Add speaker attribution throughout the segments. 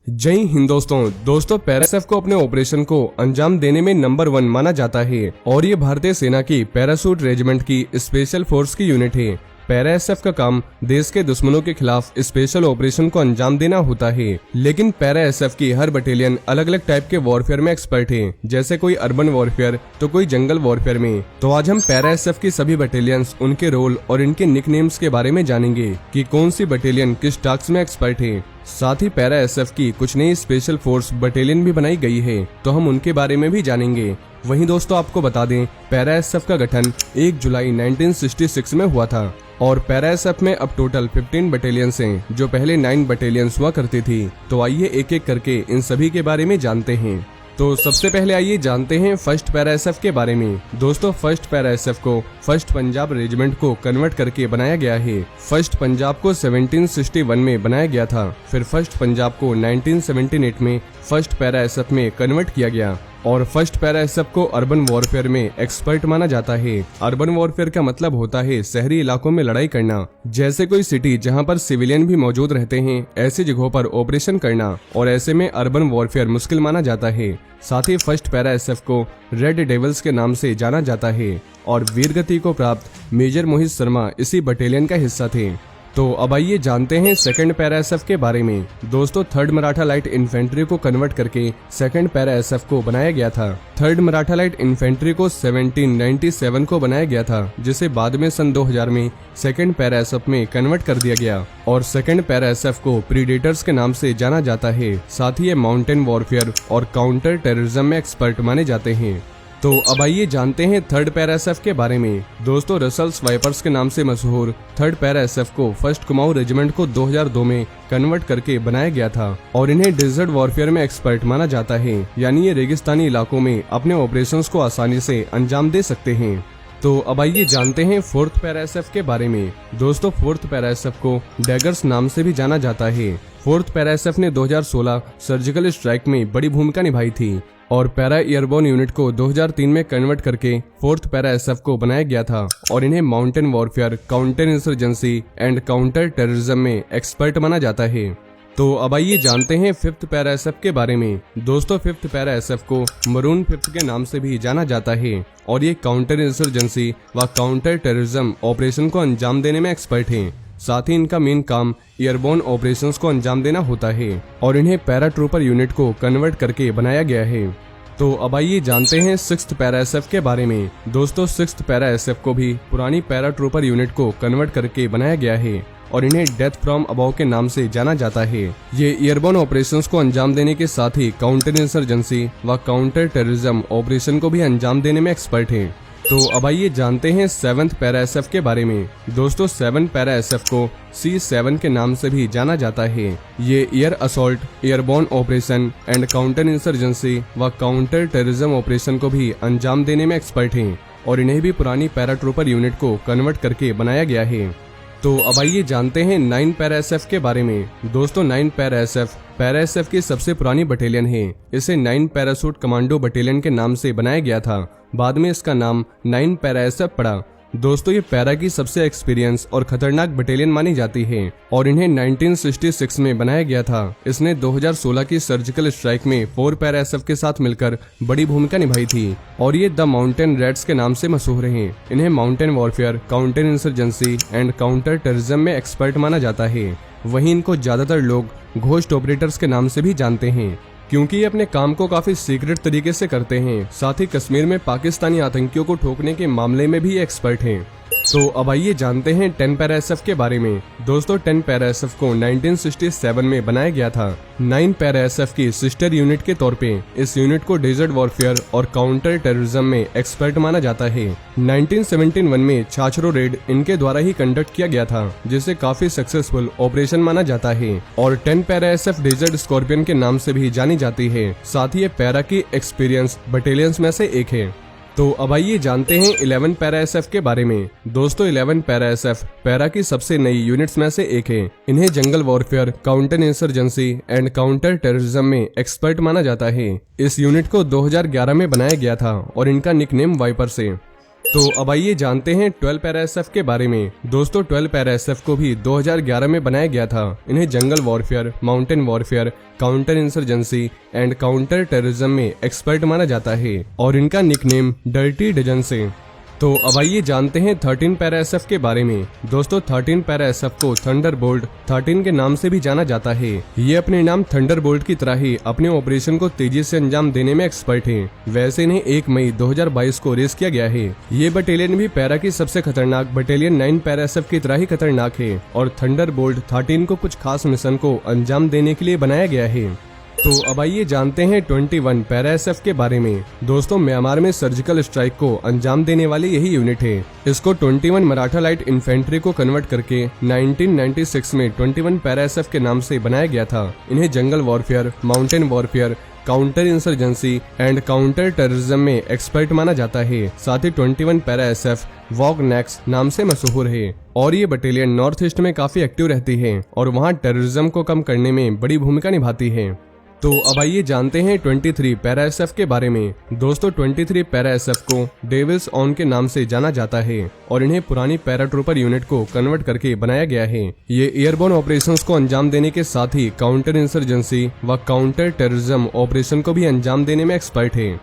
Speaker 1: जय हिंद दोस्तों para SF को अपने ऑपरेशन को अंजाम देने में नंबर 1 माना जाता है और ये भारतीय सेना की पैराशूट रेजिमेंट की स्पेशल फोर्स की यूनिट है। पैरा एसएफ का काम देश के दुश्मनों के खिलाफ स्पेशल ऑपरेशन को अंजाम देना होता है, लेकिन पैरा एसएफ की हर बटालियन अलग अलग टाइप के वॉरफेयर में एक्सपर्ट है, जैसे कोई अर्बन वॉरफेयर तो कोई जंगल वॉरफेयर में। तो आज हम पैरा एसएफ की सभी बटालियंस, उनके रोल और इनके निकनेम्स के बारे में जानेंगे कि कौन सी बटालियन किस टास्क में एक्सपर्ट है। साथ ही पैरा एसएफ की कुछ नई स्पेशल फोर्स बटालियन भी बनाई गई है, तो हम उनके बारे में भी जानेंगे। वहीं दोस्तों आपको बता दें, पैरा एसएफ का गठन 1 जुलाई 1966 में हुआ था और पैरा एसएफ में अब टोटल 15 बटालियंस हैं, जो पहले 9 बटालियंस हुआ करती थी। तो आइए एक एक करके इन सभी के बारे में जानते हैं। तो सबसे पहले आइए जानते हैं फर्स्ट पैरा एसएफ के बारे में। दोस्तों फर्स्ट पैरा एसएफ को फर्स्ट पंजाब रेजिमेंट को कन्वर्ट करके बनाया गया है। फर्स्ट पंजाब को 1761 में बनाया गया था, फिर फर्स्ट पंजाब को 1978 में फर्स्ट पैरा एसएफ में कन्वर्ट किया गया और फर्स्ट पैरा एसएफ को अर्बन वॉरफेयर में एक्सपर्ट माना जाता है। अर्बन वॉरफेयर का मतलब होता है शहरी इलाकों में लड़ाई करना, जैसे कोई सिटी जहां पर सिविलियन भी मौजूद रहते हैं, ऐसी जगहों पर ऑपरेशन करना, और ऐसे में अर्बन वॉरफेयर मुश्किल माना जाता है। साथ ही फर्स्ट पैरा एसएफ को रेड डेविल्स के नाम से जाना जाता है और वीरगति को प्राप्त मेजर मोहित शर्मा इसी बटालियन का हिस्सा थे। तो अब आइए जानते हैं सेकंड पैरा एसएफ के बारे में। दोस्तों थर्ड मराठा लाइट इन्फेंट्री को कन्वर्ट करके सेकंड पैरा एसएफ को बनाया गया था। थर्ड मराठा लाइट इन्फेंट्री को 1797 को बनाया गया था, जिसे बाद में सन 2000 में सेकंड पैरा एसएफ में कन्वर्ट कर दिया गया और सेकंड पैरा एसएफ को प्रीडेटर्स के नाम से जाना जाता है। साथ ही ये माउंटेन वॉरफेयर और काउंटर टेररिज्म में एक्सपर्ट माने जाते हैं। तो अब आइए जानते हैं थर्ड पैरा एसएफ के बारे में। दोस्तों रसल्स वाइपर्स के नाम से मशहूर थर्ड पैरा एसएफ को फर्स्ट कुमाऊं रेजिमेंट को 2002 में कन्वर्ट करके बनाया गया था और इन्हें डेजर्ट वॉरफेयर में एक्सपर्ट माना जाता है, यानी ये रेगिस्तानी इलाकों में अपने ऑपरेशंस को आसानी से अंजाम दे सकते हैं। तो अब आइए जानते हैं फोर्थ पैरा एसएफ के बारे में। दोस्तों फोर्थ पैरा एसएफ को डैगर्स नाम से भी जाना जाता है। फोर्थ पैरा एसएफ ने 2016 सर्जिकल स्ट्राइक में बड़ी भूमिका निभाई थी और पैरा एयरबोर्न यूनिट को 2003 में कन्वर्ट करके फोर्थ पैरा एसएफ को बनाया गया था और इन्हें mountain warfare, counter insurgency and counter terrorism में एक्सपर्ट माना जाता है। तो अब आइए जानते हैं फिफ्थ पैरा एसएफ के बारे में। दोस्तों फिफ्थ पैरा एसएफ को मरून फिफ्थ के नाम से भी जाना जाता है और ये काउंटर इंसर्जेंसी व काउंटर टेररिज्म ऑपरेशन को अंजाम देने में एक्सपर्ट हैं। साथ ही इनका मेन काम एयरबोर्न ऑपरेशंस को अंजाम देना होता है और इन्हें पैरा ट्रूपर यूनिट को कन्वर्ट करके बनाया गया है। तो अब आइए जानते हैं सिक्स्थ पैरा एसएफ के बारे में। दोस्तों सिक्स्थ पैरा एसएफ को भी पुरानी पैरा ट्रूपर यूनिट को कन्वर्ट करके बनाया गया है और इन्हें डेथ फ्रॉम अबव के नाम से जाना जाता है। ये एयरबोर्न ऑपरेशंस को अंजाम देने के साथ ही काउंटर इंसर्जेंसी व काउंटर टेररिज्म ऑपरेशन को भी अंजाम देने में एक्सपर्ट है। तो अब आइए जानते हैं सेवंथ पैरा एसएफ के बारे में। दोस्तों सेवंथ पैरा एसएफ को C7 के नाम से भी जाना जाता है। ये air assault, airborne operation and counter insurgency व काउंटर टेररिज्म ऑपरेशन को भी अंजाम देने में एक्सपर्ट हैं और इन्हें भी पुरानी पैरा ट्रूपर यूनिट को कन्वर्ट करके बनाया गया है। तो अब आइए जानते हैं 9 पैरा एसएफ के बारे में। दोस्तों 9 पैरा एसएफ की सबसे पुरानी बटालियन है। इसे 9 पैराशूट कमांडो बटालियन के नाम से बनाया गया था, बाद में इसका नाम 9 पैरा एसएफ पड़ा। दोस्तों ये पैरा की सबसे एक्सपीरियंस और खतरनाक बटालियन मानी जाती है और इन्हें 1966 में बनाया गया था। इसने 2016 की सर्जिकल स्ट्राइक में 4 पैरा एसएफ के साथ मिलकर बड़ी भूमिका निभाई थी और ये द माउंटेन रेड्स के नाम से मशहूर हैं। इन्हें mountain warfare, counter insurgency and counter terrorism में एक्सपर्ट माना जाता है। वहीं इनको ज्यादातर लोग घोस्ट ऑपरेटर्स के नाम से भी जानते हैं, क्योंकि ये अपने काम को काफी सीक्रेट तरीके से करते हैं। साथ ही कश्मीर में पाकिस्तानी आतंकियों को ठोकने के मामले में भी एक्सपर्ट हैं। तो अब आइए जानते हैं 10 पैरा एसएफ के बारे में। दोस्तों 10 पैरा एसएफ को 1967 में बनाया गया था 9 पैरा एसएफ की सिस्टर यूनिट के तौर पे। इस यूनिट को डेजर्ट वॉरफेयर और काउंटर टेररिज्म में एक्सपर्ट माना जाता है। 1971 में छाछरो रेड इनके द्वारा ही कंडक्ट किया गया था, जिसे काफी सक्सेसफुल ऑपरेशन माना जाता है और 10 पैरा एसएफ डेजर्ट स्कॉर्पियन के नाम से भी जानी जाती है। साथ ही ये पैरा की एक्सपीरियंस बटालियंस में से एक है। तो अब आइए जानते हैं 11 पैरा एसएफ के बारे में। दोस्तों 11 पैरा एसएफ पैरा की सबसे नई यूनिट्स में से एक है। इन्हें जंगल warfare, counter insurgency and counter terrorism में एक्सपर्ट माना जाता है। इस यूनिट को 2011 में बनाया गया था और इनका निकनेम वाइपर्स है। तो अब आइए जानते हैं 12 पैरा एसएफ के बारे में। दोस्तों 12 पैरा एसएफ को भी 2011 में बनाया गया था। इन्हें जंगल warfare, mountain warfare, counter insurgency and counter terrorism में एक्सपर्ट माना जाता है और इनका निकनेम डर्टी डजन से। तो अब आइए जानते हैं 13 पैरा एसएफ के बारे में। दोस्तों 13 पैरा एसएफ को थंडरबोल्ट 13 के नाम से भी जाना जाता है। ये अपने नाम थंडरबोल्ट की तरह ही अपने ऑपरेशन को तेजी से अंजाम देने में एक्सपर्ट हैं। वैसे इन्हें 1 मई 2022 को रेस किया गया है। ये बटालियन भी पैरा की सबसे खतरनाक बटालियन 9 पैरा एसएफ की तरह ही खतरनाक है और थंडरबोल्ट 13 को कुछ खास मिशन को अंजाम देने के लिए बनाया गया है। तो अब आइए जानते हैं 21 पैरा एसएफ के बारे में। दोस्तों म्यांमार में सर्जिकल स्ट्राइक को अंजाम देने वाली यही यूनिट है। इसको 21 मराठा लाइट इन्फेंट्री को कन्वर्ट करके 1996 में 21 पैरा एसएफ के नाम से बनाया गया था। इन्हें जंगल warfare, mountain warfare, counter insurgency and counter terrorism में एक्सपर्ट माना जाता है। साथ ही 21 पैरा एसएफ वॉग नेक्स्ट नाम से मशहूर है और ये बटालियन नॉर्थ ईस्ट में काफी एक्टिव रहती है और वहाँ टेररिज्म को कम करने में बड़ी भूमिका निभाती है। तो अब आइए जानते हैं 23 पैरा एसएफ के बारे में। दोस्तों 23 पैरा एसएफ को डेविल्स ऑन के नाम से जाना जाता है और इन्हें पुरानी पैराट्रूपर यूनिट को कन्वर्ट करके बनाया गया है। ये एयरबोर्न ऑपरेशंस को अंजाम देने के साथ ही काउंटर इंसर्जेंसी व काउंटर टेररिज्म ऑपरेशन को भी अंजाम देने में एक्सपर्ट है।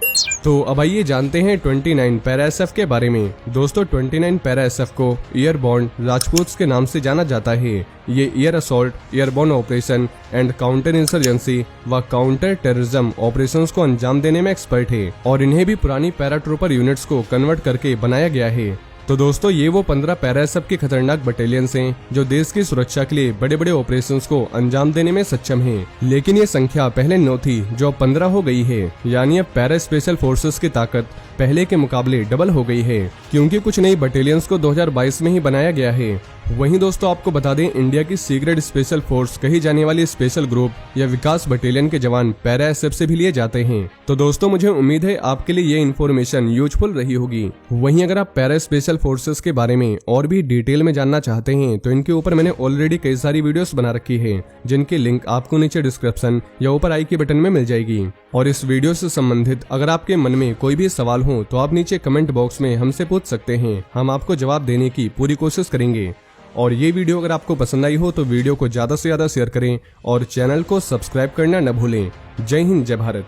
Speaker 1: तो अब आइए जानते हैं 29 पैरा एसएफ के बारे में। दोस्तों 29 पैरा एसएफ को एयरबोर्न राजपूत्स के नाम से जाना जाता है। ये air assault, airborne operation and counter insurgency व काउंटर टेररिज्म ऑपरेशंस को अंजाम देने में एक्सपर्ट है और इन्हें भी पुरानी पैराट्रूपर यूनिट्स को कन्वर्ट करके बनाया गया है। तो दोस्तों ये वो 15 पैरा एसएफ के खतरनाक बटालियंस हैं जो देश की सुरक्षा के लिए बड़े बड़े ऑपरेशंस को अंजाम देने में सक्षम हैं। लेकिन ये संख्या पहले 9 थी जो अब 15 हो गई है। यानी अब पैरा स्पेशल फोर्सेस की ताकत पहले के मुकाबले डबल हो गई है क्योंकि कुछ नई बटालियंस को 2022 में ही बनाया गया है। वहीं दोस्तों आपको बता दें इंडिया की सीक्रेट स्पेशल फोर्स कही जाने वाली स्पेशल ग्रुप या विकास बटालियन के जवान पैरा एसएफ से भी लिए जाते हैं। तो दोस्तों मुझे उम्मीद है आपके लिए ये इन्फॉर्मेशन यूजफुल रही होगी। वहीं अगर आप पैरा स्पेशल फोर्सेस के बारे में और भी डिटेल में जानना चाहते हैं तो इनके ऊपर मैंने ऑलरेडी कई सारी वीडियोस बना रखी है जिनकी लिंक आपको नीचे डिस्क्रिप्शन या ऊपर आई के बटन में मिल जाएगी। और इस वीडियो से संबंधित अगर आपके मन में कोई भी सवाल हो तो आप नीचे कमेंट बॉक्स में हमसे पूछ सकते हैं। हम आपको जवाब देने की पूरी कोशिश करेंगे। और ये वीडियो अगर आपको पसंद आई हो तो वीडियो को ज्यादा से ज्यादा शेयर करें और चैनल को सब्सक्राइब करना न भूलें। जय हिंद, जय भारत।